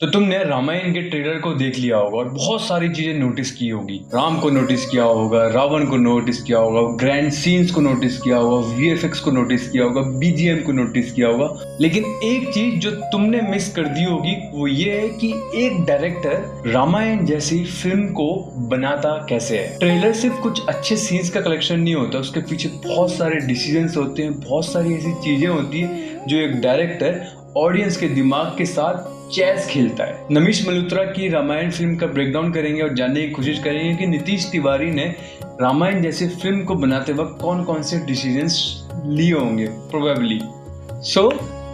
तो तुमने रामायण के ट्रेलर को देख लिया होगा और बहुत सारी चीजें नोटिस की होगी। राम को नोटिस किया होगा, रावण को नोटिस किया होगा, ग्रैंड सीन्स को नोटिस किया होगा, वीएफएक्स को नोटिस किया होगा, बीजीएम को नोटिस किया होगा। लेकिन एक चीज जो तुमने मिस कर दी होगी वो ये है कि एक डायरेक्टर रामायण जैसी फिल्म को बनाता कैसे है। ट्रेलर सिर्फ कुछ अच्छे सीन्स का कलेक्शन नहीं होता, उसके पीछे बहुत सारे डिसीजंस होते हैं, बहुत सारी ऐसी चीजें होती है जो एक डायरेक्टर ऑडियंस के दिमाग के साथ चेस खेलता है। नमिश मल्होत्रा की रामायण फिल्म का ब्रेकडाउन करेंगे और जानने की कोशिश करेंगे कि नीतीश तिवारी ने रामायण जैसी फिल्म को बनाते वक्त कौन कौन से डिसीजंस लिए होंगे probably. So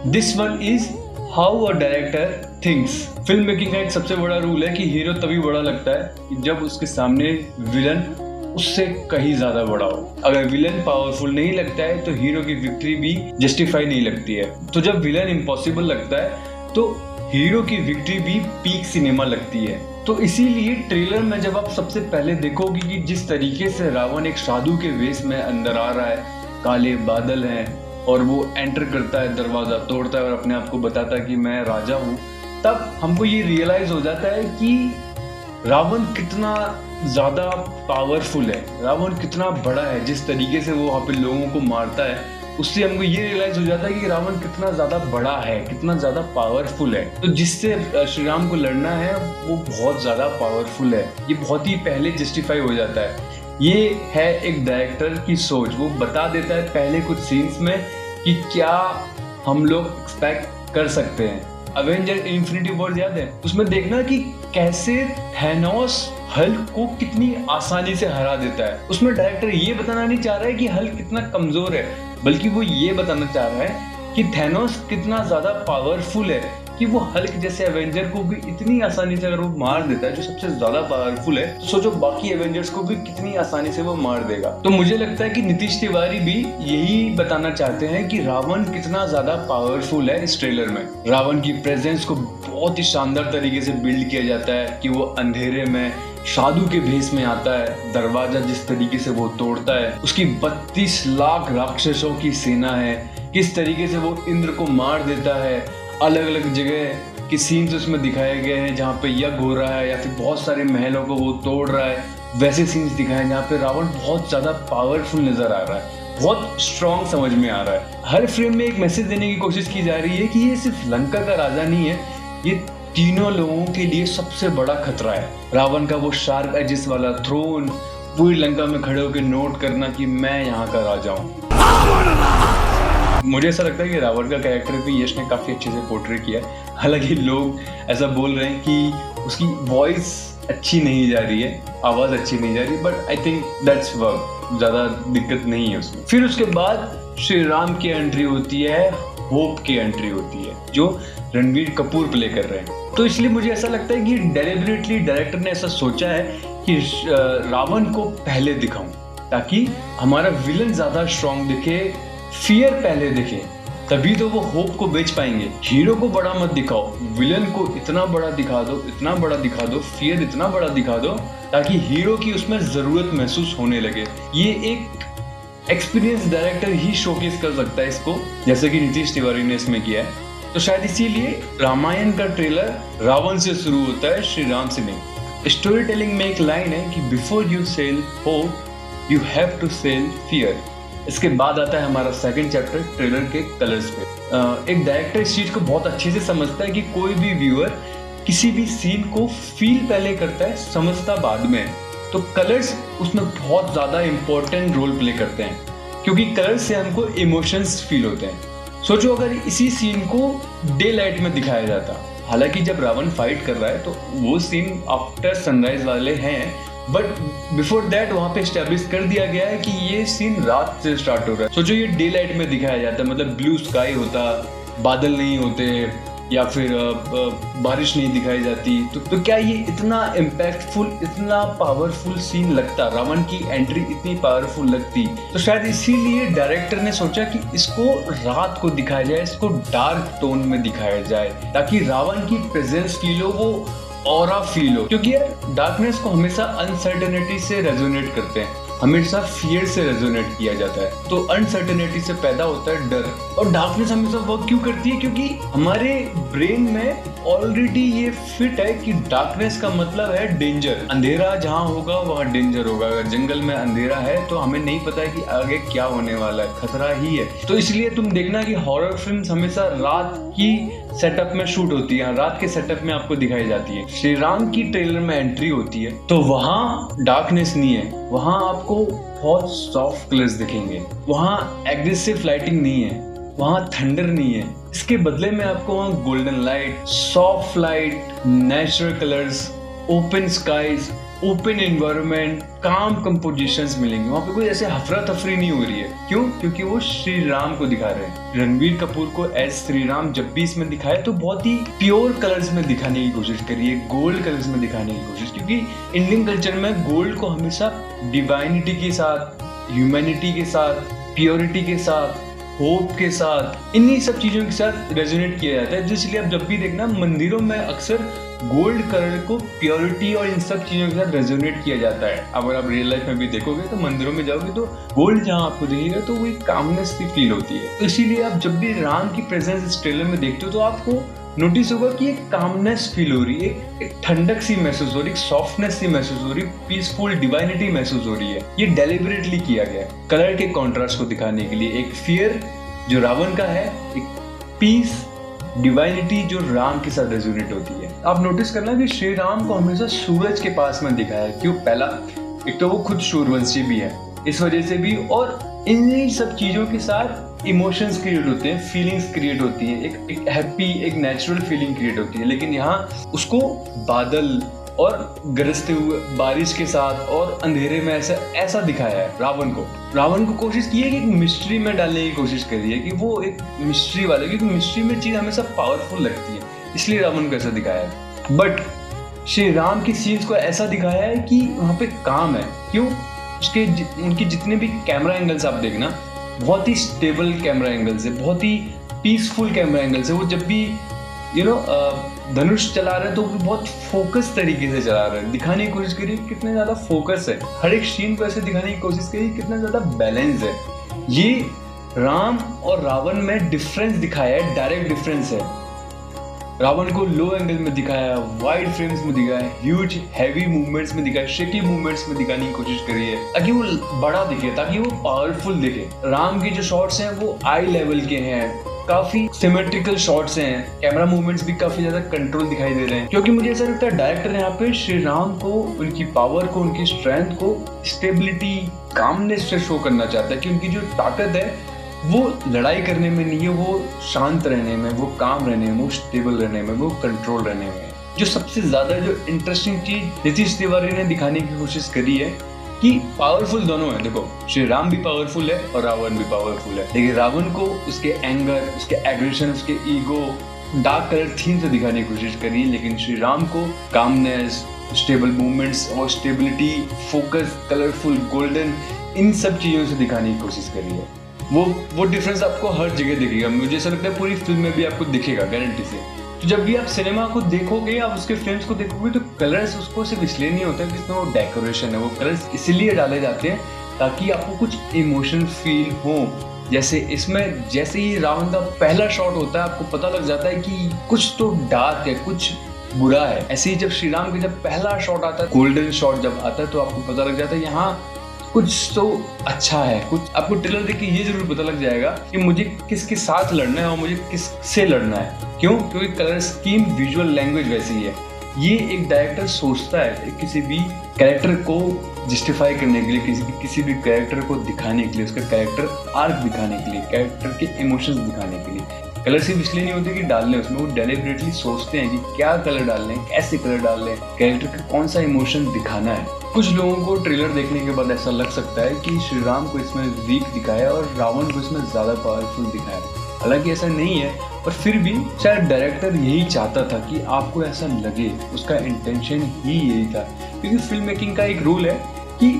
this one is how a director thinks. Film making का एक सबसे बड़ा रूल है कि हीरो तभी बड़ा लगता है कि जब उसके सामने विलन उससे कहीं ज्यादा बड़ा हो। अगर विलन पावरफुल नहीं लगता है तो हीरो की विक्ट्री भी जस्टिफाई नहीं लगती है। तो जब विलन इम्पॉसिबल लगता है तो हीरो की विक्ट्री भी पीक सिनेमा लगती है। तो इसीलिए ट्रेलर में जब आप सबसे पहले देखोगे कि जिस तरीके से रावण एक साधु के वेश में अंदर आ रहा है, काले बादल हैं और वो एंटर करता है, दरवाजा तोड़ता है और अपने आप को बताता है कि मैं राजा हूँ, तब हमको ये रियलाइज हो जाता है कि रावण कितना ज्यादा पावरफुल है, रावण कितना बड़ा है। जिस तरीके से वो वहाँ पे लोगों को मारता है उससे हमको ये रियलाइज हो जाता है कि रावण कितना ज्यादा बड़ा है, कितना ज्यादा पावरफुल है। तो जिससे श्री राम को लड़ना है वो बहुत ज्यादा पावरफुल है, ये बहुत ही पहले जस्टिफाई हो जाता है। ये है एक डायरेक्टर की सोच, वो बता देता है पहले कुछ सीन्स में कि क्या हम लोग एक्सपेक्ट कर सकते हैं। अवेंजर इन्फिनिटी वॉर याद है, उसमें देखना कि कैसे थैनोस हल्क को कितनी आसानी से हरा देता है। उसमें डायरेक्टर ये बताना नहीं चाह रहा है कि हल्क कितना कमजोर है, बल्कि वो ये बताना चाह रहा है कि थैनोस कितना ज्यादा पावरफुल है कि वो हल्क जैसे एवेंजर को भी इतनी आसानी से अगर वो मार देता है, जो सबसे ज्यादा पावरफुल है, तो सोचो बाकी एवेंजर्स को भी कितनी आसानी से वो मार देगा। तो मुझे लगता है कि नीतीश तिवारी भी यही बताना चाहते हैं कि रावण कितना ज्यादा पावरफुल है। इस ट्रेलर में रावण की प्रेजेंस को बहुत ही शानदार तरीके से बिल्ड किया जाता है कि वो अंधेरे में साधु के भेष में आता है, दरवाजा जिस तरीके से वो तोड़ता है, उसकी 32 लाख राक्षसों की सेना है, किस तरीके से वो इंद्र को मार देता है। अलग अलग जगह के सीन्स उसमें दिखाए गए हैं जहाँ पे यज्ञ हो रहा है या फिर बहुत सारे महलों को वो तोड़ रहा है, वैसे सीन्स दिखाए जहाँ पे रावण बहुत ज्यादा पावरफुल नजर आ रहा है, बहुत स्ट्रॉन्ग समझ में आ रहा है। हर फ्रेम में एक मैसेज देने की कोशिश की जा रही है कि ये सिर्फ लंका का राजा नहीं है, ये तीनों लोगों के लिए सबसे बड़ा खतरा है। रावण का वो शार्प एजेस वाला थ्रोन, पूरी लंका में खड़े होकर नोट करना कि मैं यहाँ का राजा हूँ। मुझे ऐसा लगता है कि रावण का कैरेक्टर भी यश ने काफी अच्छे से पोर्ट्रे किया है। हालांकि लोग ऐसा बोल रहे हैं कि उसकी वॉइस अच्छी नहीं जा रही है, आवाज अच्छी नहीं जा रही, but I think that's work, ज्यादा दिक्कत नहीं है उसमें। फिर उसके बाद श्री राम की एंट्री होती है, होप की एंट्री होती है जो रणबीर कपूर प्ले कर रहे हैं। तो इसलिए मुझे ऐसा लगता है कि डेलिबरेटली डायरेक्टर ने ऐसा सोचा है कि रावण को पहले दिखाऊं ताकि हमारा विलन ज्यादा स्ट्रॉन्ग दिखे, फियर पहले दिखे, तभी तो वो होप को बेच पाएंगे। हीरो को बड़ा मत दिखाओ, विलन को इतना बड़ा दिखा दो, इतना बड़ा दिखा दो, फियर इतना बड़ा दिखा दो ताकि हीरो की उसमें जरूरत महसूस होने लगे। ये एक एक्सपीरियंस डायरेक्टर ही शोकेस कर सकता है इसको, जैसे कि नीतीश तिवारी ने इसमें किया है। तो शायद इसीलिए रामायण का ट्रेलर रावण से शुरू होता है, श्री राम से नहीं। स्टोरी टेलिंग में एक लाइन है कि before you sell hope you have to sell fear. इसके बाद आता है हमारा सेकंड चैप्टर ट्रेलर के कलर्स पे। एक डायरेक्टर इस चीज को बहुत अच्छे से समझता है कि कोई भी व्यूअर किसी भी सीन को फील पहले करता है, समझता बाद में। तो कलर्स उसमें बहुत ज्यादा इंपॉर्टेंट रोल प्ले करते हैं क्योंकि कलर्स से हमको इमोशंस फील होते हैं। सोचो अगर इसी सीन को डे लाइट में दिखाया जाता, हालांकि जब रावण फाइट कर रहा है तो वो सीन आफ्टर सनराइज वाले हैं, बट बिफोर दैट वहां पे एस्टेब्लिश कर दिया गया है कि ये सीन रात से स्टार्ट हो रहा है। सोचो ये डे लाइट में दिखाया जाता, मतलब ब्लू स्काई होता, बादल नहीं होते या फिर बारिश नहीं दिखाई जाती, तो क्या ये इतना इम्पैक्टफुल, इतना पावरफुल सीन लगता, रावण की एंट्री इतनी पावरफुल लगती। तो शायद इसीलिए डायरेक्टर ने सोचा कि इसको रात को दिखाया जाए, इसको डार्क टोन में दिखाया जाए ताकि रावण की प्रेजेंस फील हो, वो ऑरा फील हो। क्योंकि डार्कनेस को हमेशा अनसर्टेनिटी से रेजोनेट करते हैं, हमेशा फियर से रेजोनेट किया जाता है। तो अनसर्टेनिटी से पैदा होता है डर, और डार्कनेस हमेशा वर्क क्यों करती है? क्योंकि हमारे ब्रेन में ऑलरेडी ये फिट है कि डार्कनेस का मतलब है डेंजर। अंधेरा जहाँ होगा वहाँ डेंजर होगा। अगर जंगल में अंधेरा है तो हमें नहीं पता है कि आगे क्या होने वाला है, खतरा ही है। तो इसलिए तुम देखना कि हॉरर फिल्म्स हमेशा रात की सेटअप में शूट होती है, रात के सेटअप में आपको दिखाई जाती है। श्री राम की ट्रेलर में एंट्री होती है तो वहाँ डार्कनेस नहीं है, वहाँ आपको बहुत सॉफ्ट कलर्स दिखेंगे, वहाँ एग्रेसिव लाइटिंग नहीं है, वहाँ थंडर नहीं है। इसके बदले में आपको वहाँ golden light, soft light, natural colours, open skies, open environment, calm compositions मिलेंगे। वहाँ पे कोई ऐसे हफरा तफरी नहीं हो रही है। क्यों? क्योंकि वो श्री राम को दिखा रहे हैं। रणबीर कपूर को एज श्री राम जब भी इसमें दिखाए तो बहुत ही प्योर कलर्स में दिखाने की कोशिश करिए, गोल्ड कलर्स में दिखाने की कोशिश, क्योंकि इंडियन कल्चर में गोल्ड को हमेशा डिवाइनिटी के साथ, ह्यूमैनिटी के साथ, प्योरिटी के साथ, होप के साथ, इन्हीं सब चीजों के साथ रेजोनेट किया जाता है। इसलिए आप जब भी देखना मंदिरों में अक्सर गोल्ड कलर को प्योरिटी और इन सब चीजों के साथ रेजोनेट किया जाता है। अगर आप रियल लाइफ में भी देखोगे तो मंदिरों में जाओगे तो गोल्ड जहाँ आपको दिखेगा तो वो एक कामनेस की फील होती है। तो इसीलिए आप जब भी राम की प्रेजेंस इस ट्रेलर में देखते हो तो आपको नोटिस होगा कि एक कामनेस फील हो रही है, एक ठंडक सी महसूस हो रही है, एक सॉफ्टनेस सी महसूस हो रही है, पीसफुल डिवाइनिटी महसूस हो रही है। ये डेलिबरेटली किया गया है कलर के कॉन्ट्रास्ट को दिखाने के लिए। एक फियर जो रावण का है, एक पीस, डिवाइनिटी जो राम के साथ रेजोनेट होती है। आप नोटिस करना कि श्री राम को हमेशा सूरज के पास में दिखाया है। क्यों? पहला, एक तो वो खुद सूर्यवंशी भी है, इस वजह से भी, और इन सब चीजों के साथ इमोशंस क्रिएट होते हैं, फीलिंग्स क्रिएट होती हैं, एक हैप्पी, एक नेचुरल फीलिंग क्रिएट होती है। लेकिन यहाँ उसको बादल और गरजते हुए बारिश के साथ और अंधेरे में ऐसा दिखाया है। रावण को कोशिश की है कि एक मिस्ट्री में डालने की कोशिश करी है कि वो एक मिस्ट्री वाला, क्योंकि मिस्ट्री में चीज हमेशा पावरफुल लगती है, इसलिए रावण को ऐसा दिखाया है। बट श्री राम की सीन्स को ऐसा दिखाया है कि वहाँ पे काम है। क्यों? उनकी जितने भी कैमरा एंगल्स आप देखना, बहुत ही स्टेबल कैमरा एंगल्स है, बहुत ही पीसफुल कैमरा एंगल्स है। वो जब भी धनुष चला रहे हैं तो वो बहुत फोकस तरीके से चला रहे हैं। दिखाने की कोशिश करिए कितने ज्यादा फोकस है, हर एक सीन को ऐसे दिखाने की कोशिश करिए कितना ज्यादा बैलेंस है। ये राम और रावण में डिफरेंस दिखाया है, डायरेक्ट डिफरेंस है। रावण को लो एंगल में दिखाया, वाइड फ्रेम्स में दिखाया, ह्यूज हैवी मूवमेंट्स में दिखाया, शेकी मूवमेंट्स में दिखाने की कोशिश करी है ताकि वो बड़ा दिखे, ताकि वो पावरफुल दिखे। राम के जो शॉट्स हैं वो आई लेवल के हैं, काफी सिमेट्रिकल शॉट्स हैं, कैमरा मूवमेंट्स भी काफी ज्यादा कंट्रोल दिखाई दे रहे हैं। क्योंकि मुझे ऐसा लगता है डायरेक्टर यहाँ पे श्री राम को, उनकी पावर को, उनकी स्ट्रेंथ को स्टेबिलिटी, कामनेस से शो करना चाहता है कि उनकी जो ताकत है वो लड़ाई करने में नहीं है, वो शांत रहने में, वो काम रहने में, वो स्टेबल रहने में, वो कंट्रोल रहने में। जो सबसे ज्यादा जो इंटरेस्टिंग चीज नीतीश तिवारी ने दिखाने की कोशिश करी है कि पावरफुल दोनों है। देखो, श्री राम भी पावरफुल है और रावण भी पावरफुल है, लेकिन रावण को उसके एंगर, उसके एग्रेशन, उसके ईगो, डार्क कलर थीम से दिखाने की कोशिश करी है। लेकिन श्री राम को कामनेस, स्टेबल मूवमेंट्स और स्टेबिलिटी, फोकस, कलरफुल, गोल्डन, इन सब चीजों से दिखाने की कोशिश करी है। वो डिफरेंस आपको हर जगह दिखेगा। मुझे ऐसा लगता है पूरी फिल्म में भी आपको दिखेगा गारंटी से। तो जब भी आप सिनेमा को देखोगे, आप उसके फिल्म्स को देखोगे तो कलर्स उसको सिर्फ इसलिए नहीं होता कि इसमें वो डेकोरेशन है, वो कलर्स इसलिए डाले जाते हैं ताकि आपको कुछ इमोशन फील हो। जैसे इसमें जैसे ही रावण का पहला शॉट होता है आपको पता लग जाता है कि कुछ तो डार्क है, कुछ बुरा है। ऐसे ही जब श्री राम का जब पहला शॉट आता है, गोल्डन शॉट जब आता है, तो आपको पता लग जाता है यहाँ कुछ तो अच्छा है। कुछ आपको ट्रेलर देख के ये जरूर पता लग जाएगा कि मुझे किसके साथ लड़ना है और मुझे किससे लड़ना है। क्यों? क्योंकि कलर स्कीम, विजुअल लैंग्वेज वैसी है। ये एक डायरेक्टर सोचता है किसी भी कैरेक्टर को जस्टिफाई करने के लिए, किसी भी कैरेक्टर को दिखाने के लिए, उसका कैरेक्टर आर्क दिखाने के लिए, कैरेक्टर के इमोशंस दिखाने के लिए। कलर सिर्फ इसलिए नहीं होते कि डालने, उसमें वो डेलिबरेटली सोचते हैं कि क्या कलर डालने, कैसे कलर डालने, कैरेक्टर का कौन सा इमोशन दिखाना है। कुछ लोगों को ट्रेलर देखने के बाद ऐसा लग सकता है कि श्री राम को इसमें वीक दिखाया और रावण को इसमें ज्यादा पावरफुल दिखाया। हालांकि ऐसा नहीं है, पर फिर भी शायद डायरेक्टर यही चाहता था कि आपको ऐसा लगे, उसका इंटेंशन ही यही था। क्योंकि फिल्म मेकिंग का एक रूल है कि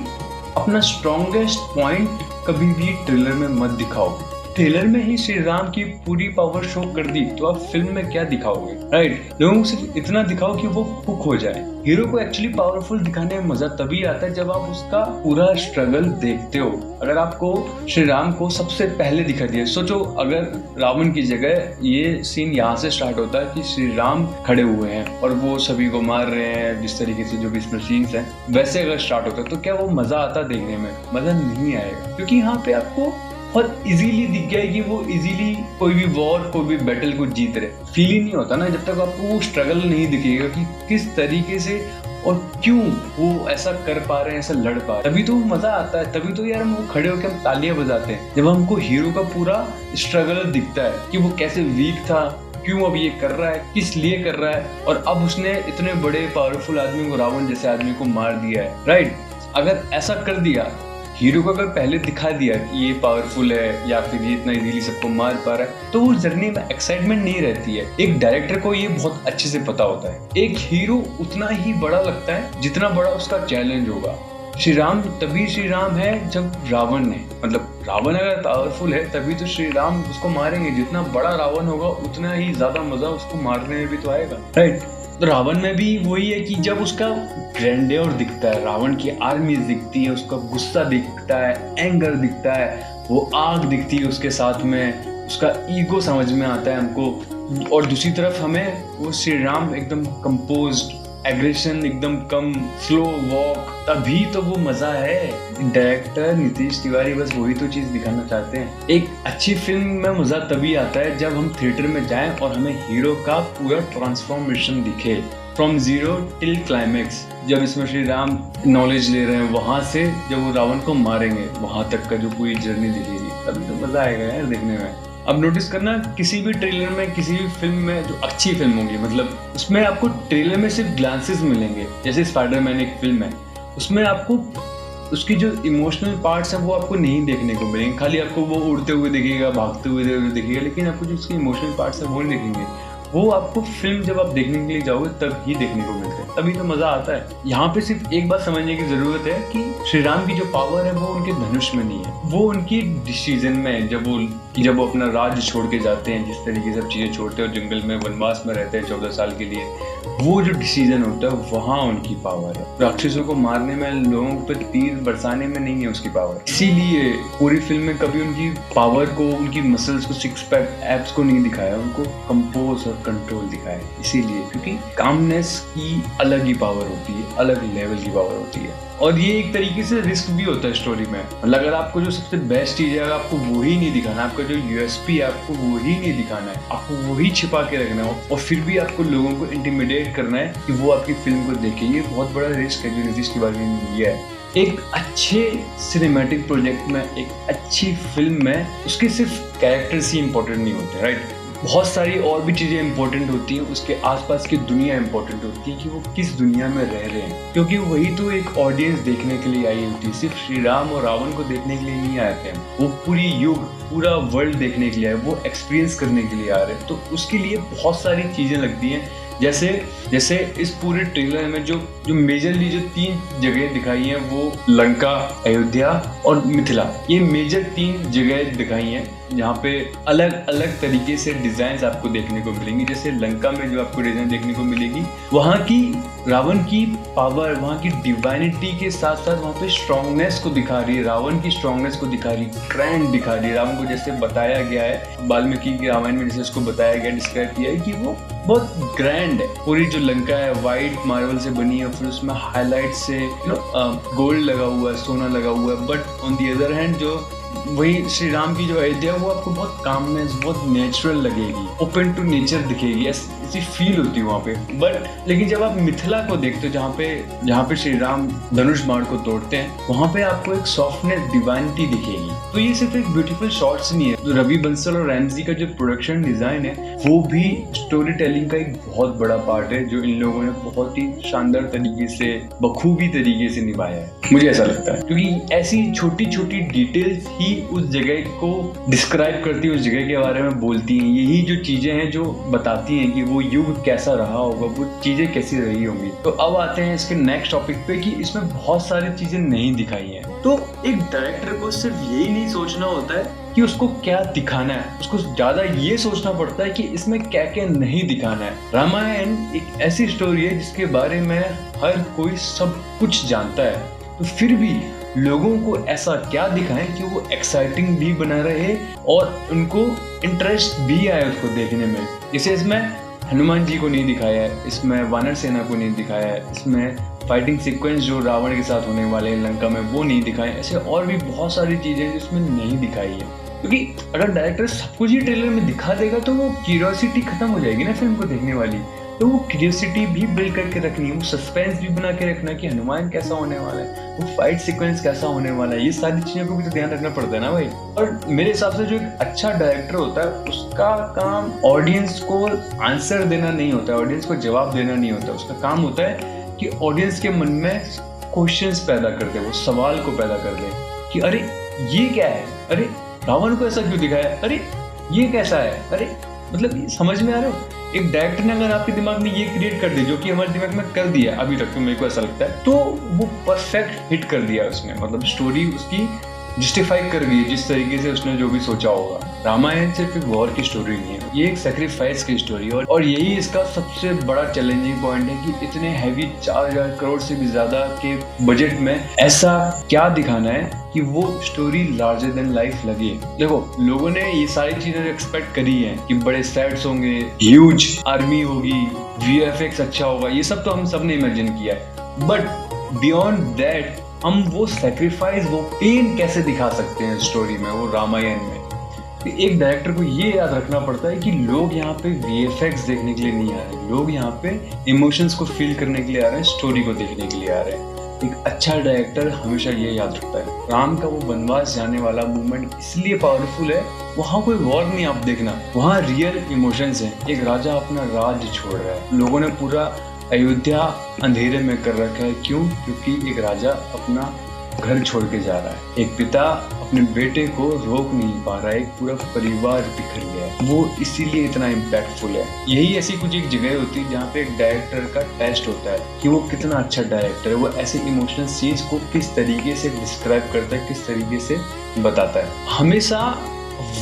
अपना स्ट्रॉन्गेस्ट पॉइंट कभी भी ट्रेलर में मत दिखाओ। ट्रेलर में ही श्री राम की पूरी पावर शो कर दी तो आप फिल्म में क्या दिखाओगे, राइट? लोगों को सिर्फ इतना दिखाओ कि वो हुक हो जाए। हीरो को एक्चुअली पावरफुल दिखाने में मजा तभी आता है जब आप उसका पूरा स्ट्रगल देखते हो। अगर आपको श्री राम को सबसे पहले दिखा दिया, सोचो अगर रावण की जगह ये सीन यहाँ से स्टार्ट होता है कि श्री राम खड़े हुए हैं और वो सभी को मार रहे हैं, जिस तरीके से जो भी इसमें सीन्स हैं वैसे अगर स्टार्ट होता है तो क्या वो मजा आता देखने में? मजा नहीं आएगा, क्योंकि यहाँ पे आपको बहुत इजीली दिख गया है कि वो इजीली कोई भी वॉर, कोई भी बैटल को जीत रहे। फील ही नहीं होता ना जब तक आपको वो स्ट्रगल नहीं दिखेगा कि किस तरीके से और क्यों वो ऐसा कर पा रहे हैं, ऐसा लड़ पा रहे हैं। तभी तो मजा आता है, तभी तो यार हम वो खड़े होकर हम तालियां बजाते हैं जब हमको हीरो का पूरा स्ट्रगल दिखता है कि वो कैसे वीक था, क्यों अब ये कर रहा है, किस लिए कर रहा है, और अब उसने इतने बड़े पावरफुल आदमी को, रावण जैसे आदमी को मार दिया है, राइट? अगर ऐसा कर दिया हीरो को, अगर पहले दिखा दिया कि ये पावरफुल है या फिर ये इतना इजीली सबको मार पा रहा है, तो वो जर्नी में एक्साइटमेंट नहीं रहती है। एक डायरेक्टर को ये बहुत अच्छे से पता होता है, एक हीरो उतना ही बड़ा लगता है जितना बड़ा उसका चैलेंज होगा। श्री राम तभी श्री राम है जब रावण ने, मतलब रावण अगर पावरफुल है तभी तो श्री राम उसको मारेंगे। जितना बड़ा रावण होगा उतना ही ज्यादा मजा उसको मारने में भी तो आएगा, राइट? तो रावण में भी वही है कि जब उसका ग्रैंडियर दिखता है, रावण की आर्मी दिखती है, उसका गुस्सा दिखता है, एंगर दिखता है, वो आग दिखती है उसके साथ में, उसका ईगो समझ में आता है हमको। और दूसरी तरफ हमें वो श्री राम एकदम कंपोज्ड, एग्रेशन एकदम कम, स्लो वॉक, तभी तो वो मजा है। डायरेक्टर नीतीश तिवारी बस वही तो चीज दिखाना चाहते हैं। एक अच्छी फिल्म में मजा तभी आता है जब हम थिएटर में जाएं और हमें हीरो का पूरा ट्रांसफॉर्मेशन दिखे, फ्रॉम जीरो टिल क्लाइमेक्स। जब इसमें श्री राम नॉलेज ले रहे हैं वहां से जब वो रावण को मारेंगे वहां तक का जो पूरी जर्नी दिखेगी, तभी तो मजा आएगा यार देखने में। अब नोटिस करना, किसी भी ट्रेलर में, किसी भी फिल्म में जो अच्छी फिल्म होगी, मतलब उसमें आपको ट्रेलर में सिर्फ ग्लांसेस मिलेंगे। जैसे स्पाइडरमैन एक फिल्म है, उसमें आपको उसकी जो इमोशनल पार्ट्स हैं वो आपको नहीं देखने को मिलेंगे। खाली आपको वो उड़ते हुए दिखेगा, भागते हुए दिखेगा, लेकिन आपको जो उसके इमोशनल पार्ट्स हैं वो नहीं दिखेंगे। वो आपको फिल्म जब आप देखने के लिए जाओगे तब ही देखने को मिलते हैं, तभी तो मजा आता है। यहाँ पे सिर्फ एक बात समझने की जरूरत है कि श्री राम की जो पावर है वो उनके धनुष में नहीं है, वो उनकी डिसीजन में है। जब वो अपना राज्य छोड़ के जाते हैं, जिस तरीके से सब चीजें छोड़ते हैं और जंगल में वनवास में रहते हैं 14 साल के लिए, वो जो डिसीजन होता है वहाँ उनकी पावर है। राक्षसों को मारने में, लोगों पे तीर बरसाने में नहीं है उसकी पावर। इसीलिए पूरी फिल्म में कभी उनकी पावर को, उनकी मसल्स को, सिक्स पैक एब्स को नहीं दिखाया, उनको कंपोज और कंट्रोल दिखाया। इसीलिए क्योंकि कामनेस की अलग ही पावर होती है, अलग लेवल की पावर होती है। और ये एक तरीके से रिस्क भी होता है स्टोरी में। मतलब अगर आपको जो सबसे बेस्ट चीज है, अगर आपको वही नहीं दिखाना, आपका जो यूएसपी है आपको वही नहीं दिखाना है, आपको वही छिपा के रखना है, और फिर भी आपको लोगों को इंटिमिडेट करना है कि वो आपकी फिल्म को देखे, ये बहुत बड़ा रिस्क है जो नीतीश तिवारी ने लिया है। एक अच्छे सिनेमैटिक प्रोजेक्ट में, एक अच्छी फिल्म में, उसके सिर्फ कैरेक्टर्स ही इंपॉर्टेंट नहीं होते, राइट? बहुत सारी और भी चीजें इंपॉर्टेंट होती हैं, उसके आसपास की दुनिया इंपॉर्टेंट होती है कि वो किस दुनिया में रह रहे हैं, क्योंकि वही तो एक ऑडियंस देखने के लिए आई होती है। सिर्फ श्री राम और रावण को देखने के लिए नहीं आए थे, वो पूरी युग, पूरा वर्ल्ड देखने के लिए आए, वो एक्सपीरियंस करने के लिए आ रहे हैं। तो उसके लिए बहुत सारी चीजें लगती हैं। जैसे इस पूरे ट्रेलर में जो मेजरली जो 3 जगह दिखाई हैं, वो लंका, अयोध्या और मिथिला, ये मेजर 3 जगह दिखाई हैं जहाँ पे अलग अलग तरीके से डिजाइन आपको देखने को मिलेंगी। जैसे लंका में जो आपको डिजाइन देखने को मिलेगी, वहाँ की रावण की पावर, वहाँ की डिवाइनिटी के साथ साथ वहाँ पे स्ट्रॉन्गनेस को दिखा रही है, रावण की स्ट्रॉन्गनेस को दिखा रही है, ग्रैंड दिखा रही है। रावण को जैसे बताया गया है वाल्मीकि की रामायण में, जैसे उसको बताया गया, डिस्क्राइब किया है कि वो बहुत ग्रैंड है। पूरी जो लंका है वाइट मार्बल से बनी है, फिर उसमें हाईलाइट से गोल्ड लगा हुआ है, सोना लगा हुआ है। But on the other hand जो वही श्री राम की जो अयोध्या है वो आपको बहुत कामनेस, बहुत नेचुरल लगेगी, ओपन टू नेचर दिखेगी, ऐसी फील होती है वहाँ पे। बट लेकिन जब आप मिथिला को देखते हो, जहाँ पे श्री राम धनुष बाण को तोड़ते हैं, वहाँ पे आपको एक सॉफ्टनेस, डिवाइनिटी दिखेगी। तो ये सिर्फ एक ब्यूटीफुल शॉट्स नहीं है, तो रवि बंसल और रैमजी का जो प्रोडक्शन डिजाइन है वो भी स्टोरी टेलिंग का एक बहुत बड़ा पार्ट है, जो इन लोगों ने बहुत ही शानदार तरीके से, बखूबी तरीके से निभाया है। मुझे ऐसा लगता है, क्योंकि ऐसी छोटी छोटी डिटेल्स ही उस जगह को डिस्क्राइब करती है, उस जगह के बारे में बोलती हैं। यही जो चीजें हैं जो बताती हैं कि वो युग कैसा रहा होगा, वो चीजें कैसी रही होंगी। तो अब आते हैं इसके नेक्स्ट टॉपिक पे कि इसमें बहुत सारी चीजें नहीं दिखाई हैं। तो एक डायरेक्टर को सिर्फ यही नहीं सोचना होता है कि उसको क्या दिखाना है, उसको ज्यादा ये सोचना पड़ता है कि इसमें क्या क्या नहीं दिखाना है। रामायण एक ऐसी स्टोरी है जिसके बारे में हर कोई सब कुछ जानता है, तो फिर भी लोगों को ऐसा क्या दिखाएं कि वो एक्साइटिंग भी बना रहे और उनको इंटरेस्ट भी आए उसको देखने में। जैसे इसमें हनुमान जी को नहीं दिखाया है, इसमें वानर सेना को नहीं दिखाया है, इसमें फाइटिंग सीक्वेंस जो रावण के साथ होने वाले हैं लंका में वो नहीं दिखाए। ऐसे और भी बहुत सारी चीजें जिसमें नहीं दिखाई है, क्योंकि अगर डायरेक्टर सब कुछ ही ट्रेलर में दिखा देगा तो वो क्यूरियोसिटी खत्म हो जाएगी ना फिल्म को देखने वाली। तो वो क्यूरियोसिटी भी बिल्ड करके रखनी है, वो सस्पेंस भी बना के रखना कि हनुमान कैसा होने वाला है, वो फाइट सीक्वेंस कैसा होने वाला है, ये सारी चीजों को भी तो ध्यान रखना पड़ता है ना भाई। और मेरे हिसाब से जो एक अच्छा डायरेक्टर होता है उसका काम ऑडियंस को आंसर देना नहीं होता है, ऑडियंस को जवाब देना नहीं होता, उसका काम होता है कि ऑडियंस के मन में क्वेश्चंस पैदा कर दे, वो सवाल को पैदा कर दे कि अरे ये क्या है, अरे रावण को ऐसा क्यों दिखाया, अरे ये कैसा है, अरे मतलब समझ में आ रहा है। एक डायरेक्टर ने अगर आपके दिमाग में ये क्रिएट कर दिया जो कि हमारे दिमाग में कर दिया अभी तक, तो मेरे को ऐसा लगता है तो वो परफेक्ट हिट कर दिया उसने, मतलब स्टोरी उसकी जस्टिफाई कर गई जिस तरीके से उसने जो भी सोचा होगा। रामायण सिर्फ एक वॉर की स्टोरी नहीं है, ये एक सेक्रीफाइस की स्टोरी है और यही इसका सबसे बड़ा चैलेंजिंग पॉइंट है कि इतने हैवी 4000 करोड़ से भी ज्यादा के बजट में ऐसा क्या दिखाना है कि वो स्टोरी लार्जर देन लाइफ लगे। देखो लोगों ने ये सारी चीजें एक्सपेक्ट करी है कि बड़े सेट्स होंगे, ह्यूज आर्मी होगी, VFX अच्छा होगा, ये सब तो हम सब ने इमेजिन किया है, बट बियॉन्ड दैट हम वो सेक्रीफाइस, वो पेन कैसे दिखा सकते हैं स्टोरी में, वो रामायण में। एक डायरेक्टर को ये याद रखना पड़ता है कि लोग यहाँ पे VFX देखने के लिए नहीं आ रहे, लोग यहाँ पे इमोशंस को फील करने के लिए आ रहे हैं, स्टोरी को देखने के लिए आ रहे हैं। एक अच्छा डायरेक्टर हमेशा ये याद रखता है। राम का वो वनवास जाने वाला मूवमेंट इसलिए पावरफुल है, वहाँ कोई वॉर नहीं आप देखना, वहाँ रियल इमोशंस हैं। एक राजा अपना राज्य छोड़ रहा है, लोगों ने पूरा अयोध्या अंधेरे में कर रखा है, क्यों? क्योंकि एक राजा अपना घर छोड़ के जा रहा है, एक पिता अपने बेटे को रोक नहीं पा रहा है, एक पूरा परिवार बिखर गया है, वो इसीलिए इतना इम्पैक्टफुल है। यही ऐसी कुछ एक जगह होती है जहाँ पे एक डायरेक्टर का टेस्ट होता है कि वो कितना अच्छा डायरेक्टर है, वो ऐसे इमोशनल सीन्स को किस तरीके से डिस्क्राइब करता है, किस तरीके से बताता है। हमेशा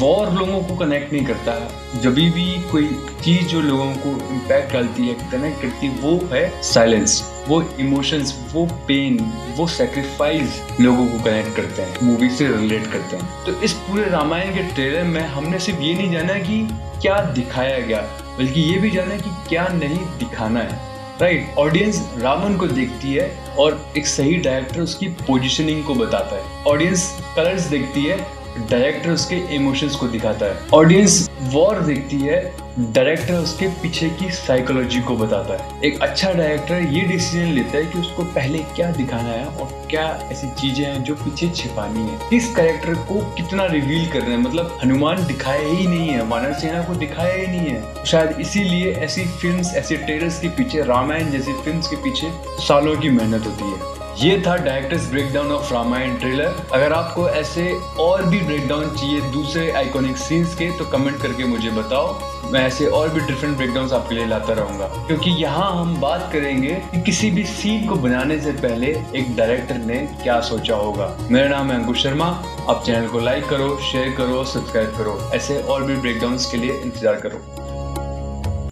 वॉर लोगों को कनेक्ट नहीं करता है, जब भी कोई चीज जो लोगों को इम्पैक्ट डालती है, कनेक्ट करती है, वो है साइलेंस, वो इमोशंस, वो पेन, वो सेक्रीफाइस लोगों को कनेक्ट करते हैं, मूवी से रिलेट करते हैं। तो इस पूरे रामायण के ट्रेलर में हमने सिर्फ ये नहीं जाना कि क्या दिखाया गया, बल्कि ये भी जाना कि क्या नहीं दिखाना है। राइट, ऑडियंस रावण को देखती है और एक सही डायरेक्टर उसकी पोजीशनिंग को बताता है। ऑडियंस कलर्स देखती है, डायरेक्टर उसके इमोशंस को दिखाता है। ऑडियंस वॉर देखती है, डायरेक्टर उसके पीछे की साइकोलॉजी को बताता है। एक अच्छा डायरेक्टर ये डिसीजन लेता है कि उसको पहले क्या दिखाना है और क्या ऐसी चीजें हैं जो पीछे छिपानी है, इस कैरेक्टर को कितना रिवील कर रहे हैं। मतलब हनुमान दिखाया ही नहीं है, वानर सेना को दिखाया ही नहीं है, शायद इसीलिए ऐसी फिल्म्स, ऐसे ट्रेलर्स के पीछे, रामायण जैसी फिल्म्स के पीछे सालों की मेहनत होती है। ये था directors breakdown of Ramayana trailer. अगर आपको ऐसे और भी ब्रेकडाउन चाहिए दूसरे आइकॉनिक सीन्स के तो कमेंट करके मुझे बताओ, मैं ऐसे और भी डिफरेंट ब्रेकडाउन्स आपके लिए लाता रहूंगा, क्योंकि यहाँ हम बात करेंगे कि किसी भी सीन को बनाने से पहले एक डायरेक्टर ने क्या सोचा होगा। मेरा नाम है अंकुश शर्मा, आप चैनल को लाइक करो, शेयर करो, सब्सक्राइब करो, ऐसे और भी ब्रेकडाउन्स के लिए इंतजार करो।